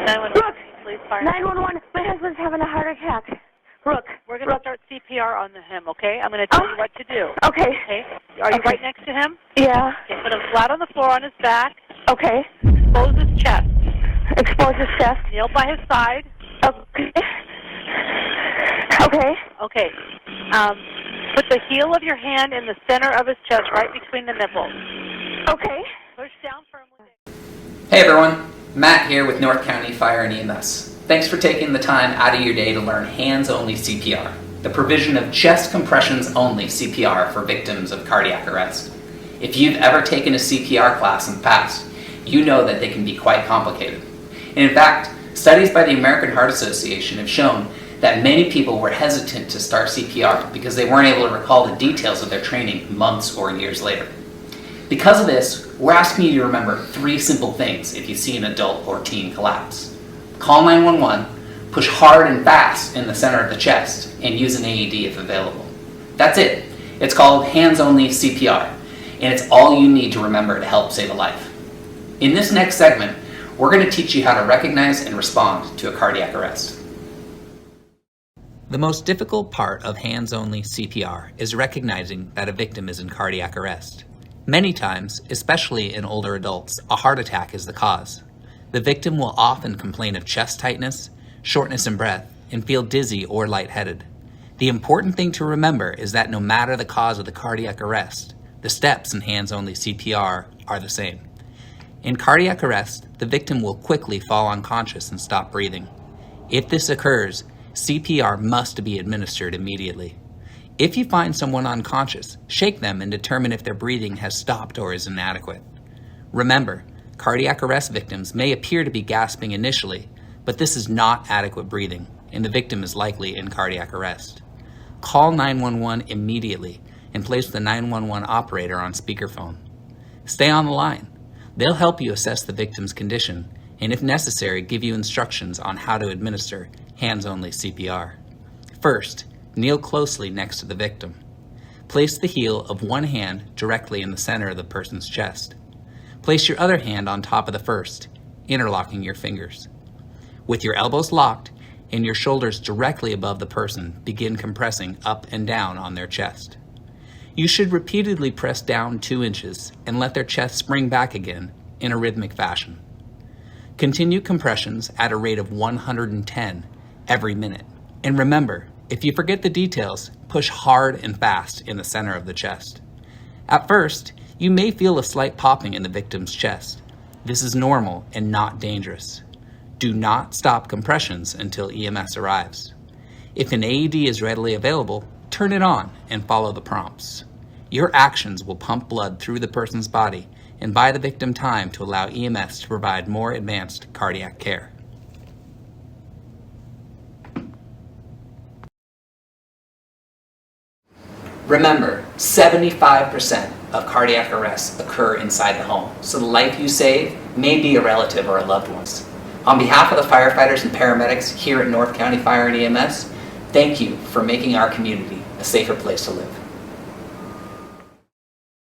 911, Rook! please fire. 911, my husband's having a heart attack. Rook. We're going to start CPR on him, okay? I'm going to tell you what to do. Okay. Okay? Are you right next to him? Yeah. Okay, put him flat on the floor on his back. Okay. Expose his chest. Expose his chest. Kneel by his side. Okay. Okay. Okay. Put the heel of your hand in the center of his chest, right between the nipples. Okay. Push down firmly. Hey everyone, Matt here with North County Fire and EMS. Thanks for taking the time out of your day to learn hands-only CPR, the provision of chest compressions-only CPR for victims of cardiac arrest. If you've ever taken a CPR class in the past, you know that they can be quite complicated. And in fact, studies by the American Heart Association have shown that many people were hesitant to start CPR because they weren't able to recall the details of their training months or years later. Because of this, we're asking you to remember 3 simple things if you see an adult or teen collapse. Call 911, push hard and fast in the center of the chest, and use an AED if available. That's it. It's called hands-only CPR, and it's all you need to remember to help save a life. In this next segment, we're going to teach you how to recognize and respond to a cardiac arrest. The most difficult part of hands-only CPR is recognizing that a victim is in cardiac arrest. Many times, especially in older adults, a heart attack is the cause. The victim will often complain of chest tightness, shortness in breath, and feel dizzy or lightheaded. The important thing to remember is that no matter the cause of the cardiac arrest, the steps in hands-only CPR are the same. In cardiac arrest, the victim will quickly fall unconscious and stop breathing. If this occurs, CPR must be administered immediately. If you find someone unconscious, shake them and determine if their breathing has stopped or is inadequate. Remember, cardiac arrest victims may appear to be gasping initially, but this is not adequate breathing, and the victim is likely in cardiac arrest. Call 911 immediately and place the 911 operator on speakerphone. Stay on the line. They'll help you assess the victim's condition, and if necessary, give you instructions on how to administer hands-only CPR. First, kneel closely next to the victim. Place the heel of one hand directly in the center of the person's chest. Place your other hand on top of the first, interlocking your fingers. With your elbows locked and your shoulders directly above the person, begin compressing up and down on their chest. You should repeatedly press down 2 inches and let their chest spring back again in a rhythmic fashion. Continue compressions at a rate of 110 every minute. And remember, if you forget the details, push hard and fast in the center of the chest. At first, you may feel a slight popping in the victim's chest. This is normal and not dangerous. Do not stop compressions until EMS arrives. If an AED is readily available, turn it on and follow the prompts. Your actions will pump blood through the person's body and buy the victim time to allow EMS to provide more advanced cardiac care. Remember, 75% of cardiac arrests occur inside the home, so the life you save may be a relative or a loved one's. On behalf of the firefighters and paramedics here at North County Fire and EMS, thank you for making our community a safer place to live.